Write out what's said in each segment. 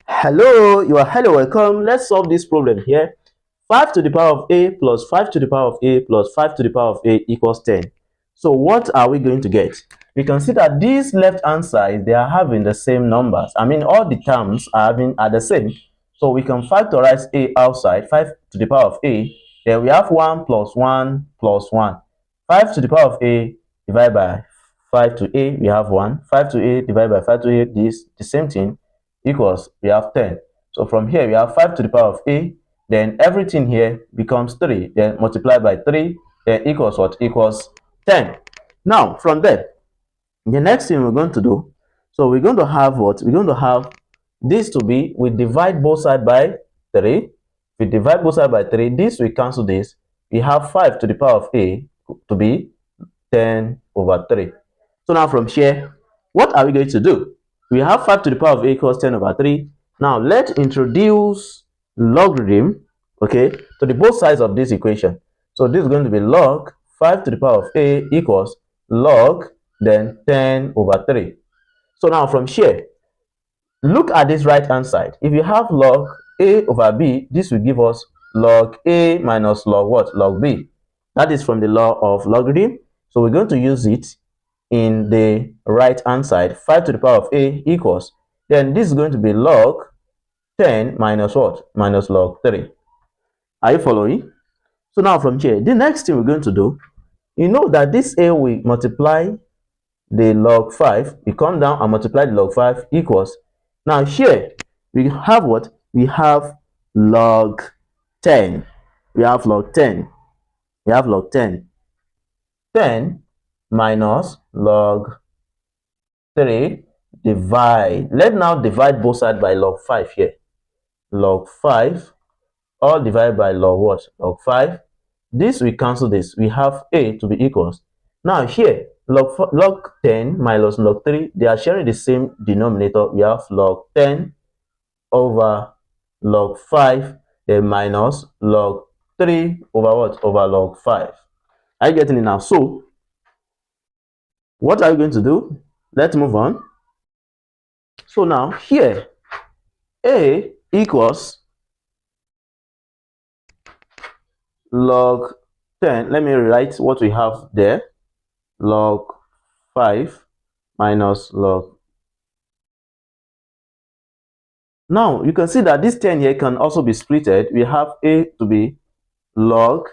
Hello, welcome. Let's solve this problem here. 5 to the power of a plus 5 to the power of a plus 5 to the power of a equals 10. So what are we going to get? We can see that these left hand side, they are having the same numbers. I mean, all the terms are the same. So we can factorize a outside, 5 to the power of a. Then we have 1 plus 1 plus 1. 5 to the power of a divided by 5 to a, we have 1. 5 to a divided by 5 to a, this the same thing, equals, we have 10. So from here, we have 5 to the power of a, then everything here becomes 3, then multiply by 3, then equals what? Equals 10. Now, from there, the next thing we're going to do, so we're going to have what? We're going to have this to be, we divide both sides by 3. We divide both sides by 3, this we cancel this. We have 5 to the power of a to be 10 over 3. So now from here, what are we going to do? We have 5 to the power of a equals 10 over 3. Now let's introduce logarithm, okay, to the both sides of this equation. So this is going to be log 5 to the power of a equals log then 10 over 3. So now from here, look at this right hand side. If you have log a over b, this will give us log a minus log what? Log b. That is from the law of logarithm. So we're going to use it in the right hand side. 5 to the power of a equals, then this is going to be log 10 minus what? Minus log 3. Are you following? So now from here, the next thing we're going to do, you know that this a will multiply the log 5, we come down and multiply the log 5 equals, now here we have what? We have log 10. We have log 10. We have log 10. 10 minus log 3 divide. Let's now divide both sides by log 5 here. Log 5 all divided by log what? Log 5. This we cancel this. We have a to be equals. Now here, log 10 minus log 3, they are sharing the same denominator. We have log 10 over log 5, then minus log 3 over what? Over log 5. Are you getting it now? So, what are you going to do? Let's move on. So now here, a equals log 10. Let me write what we have there. Log 5 minus log. Now you can see that this 10 here can also be splitted. We have a to be log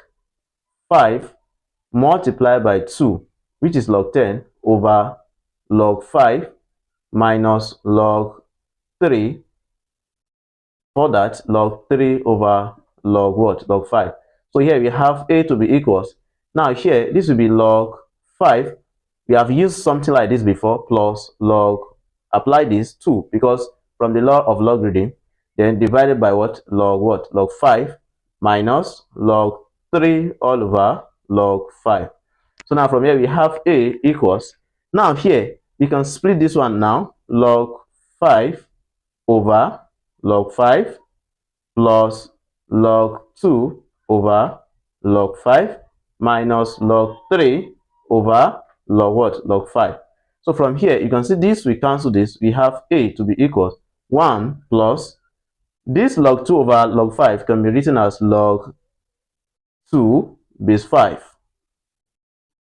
5 multiplied by 2, which is log 10 over log 5 minus log 3. For that, log 3 over log what? Log 5. So here we have a to be equals. Now here, this will be log 5. We have used something like this before, plus log, apply this 2, because from the law of logarithm, then divided by what? Log what? Log 5 minus log 3 all over log 5. So now from here we have a equals. Now here, we can split this one now. Log 5 over log 5 plus log 2 over log 5 minus log 3 over log what? Log 5. So from here, you can see this, we cancel this. We have a to be equals 1 plus this log 2 over log 5 can be written as log 2 base 5.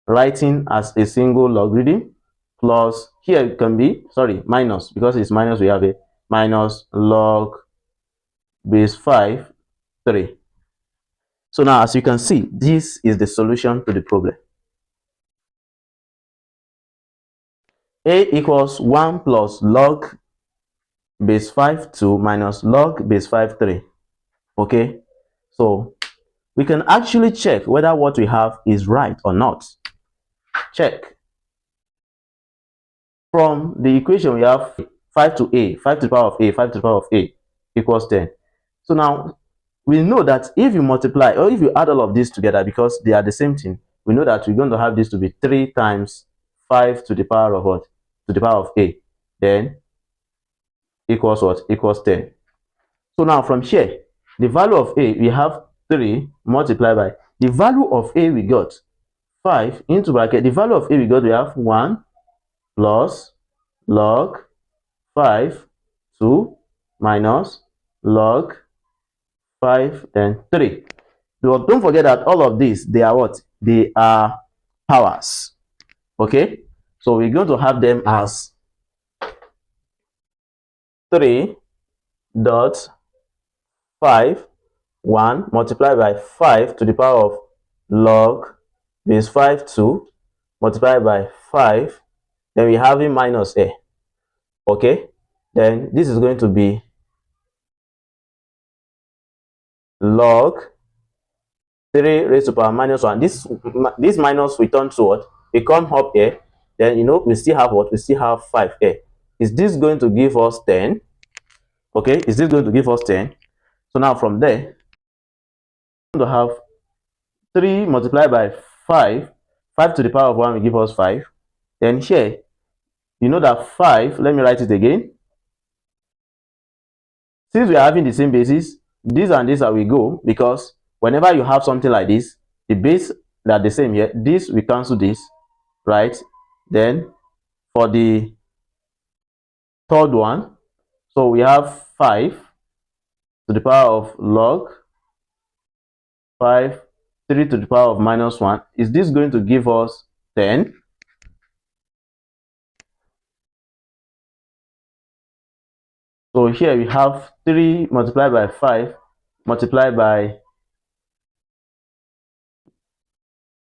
Writing as a single logarithm, plus here it can be, sorry, minus, because it's minus, we have a minus log base 5 3. So now as you can see, this is the solution to the problem. A equals 1 plus log base 5 2 minus log base 5 3. Okay, so we can actually check whether what we have is right or not. Check. From the equation, we have 5 to a, 5 to the power of a, 5 to the power of a equals 10. So now we know that if you multiply or if you add all of this together, because they are the same thing, we know that we're going to have this to be 3 times 5 to the power of what? To the power of a, then equals what? Equals 10. So now from here, the value of a, we have 3 multiplied by the value of a we got 5 into bracket. The value of a we got, we have 1 plus log 5 2 minus log 5, then 3. But don't forget that all of these, they are what? They are powers. Okay, so we're going to have them as 3 dot 5 1 multiplied by 5 to the power of log base 5 2 multiplied by 5, then we have it minus a. Okay, then this is going to be log 3 raised to power minus 1. This minus we turn to what? We come up here, then we still have what? We still have 5 here. Is this going to give us 10? Okay, is this going to give us 10? So now from there, we're going to have 3 multiplied by 5. 5 to the power of 1 will give us 5. Then here, you know that 5, let me write it again. Since we are having the same basis, this and this will go, because whenever you have something like this, the base that the same here, this we cancel this, right? Then for the third one, so we have 5 to the power of log 5, 3 to the power of minus 1. Is this going to give us 10? So here we have 3 multiplied by 5 multiplied by,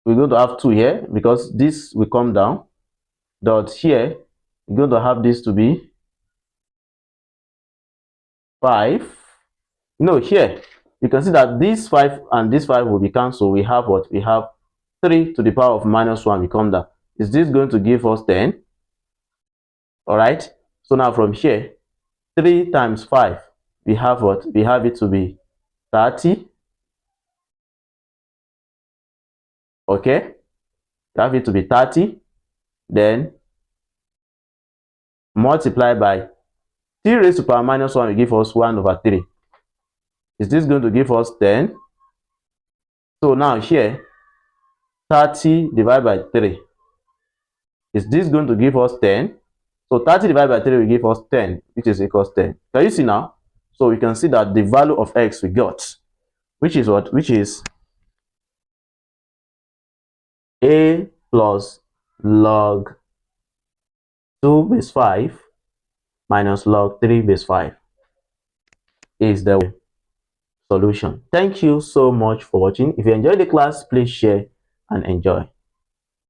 we're going to have 2 here because this will come down. Dot here, we're going to have this to be 5. Here you can see that this 5 and this 5 will be cancelled. We have what? We have 3 to the power of minus 1 will come down. Is this going to give us 10? All right. So now from here, 3 times 5, we have what? We have it to be 30. Okay. We have it to be 30. Then multiply by 3 raised to power minus 1 will give us 1 over 3. Is this going to give us 10? So now here, 30 divided by 3. Is this going to give us 10? So 30 divided by 3 will give us 10, which is equals 10. Can you see now? So we can see that the value of x we got, which is what? Which is a plus log 2 base 5 minus log 3 base 5 is the solution. Thank you so much for watching. If you enjoyed the class, please share and enjoy.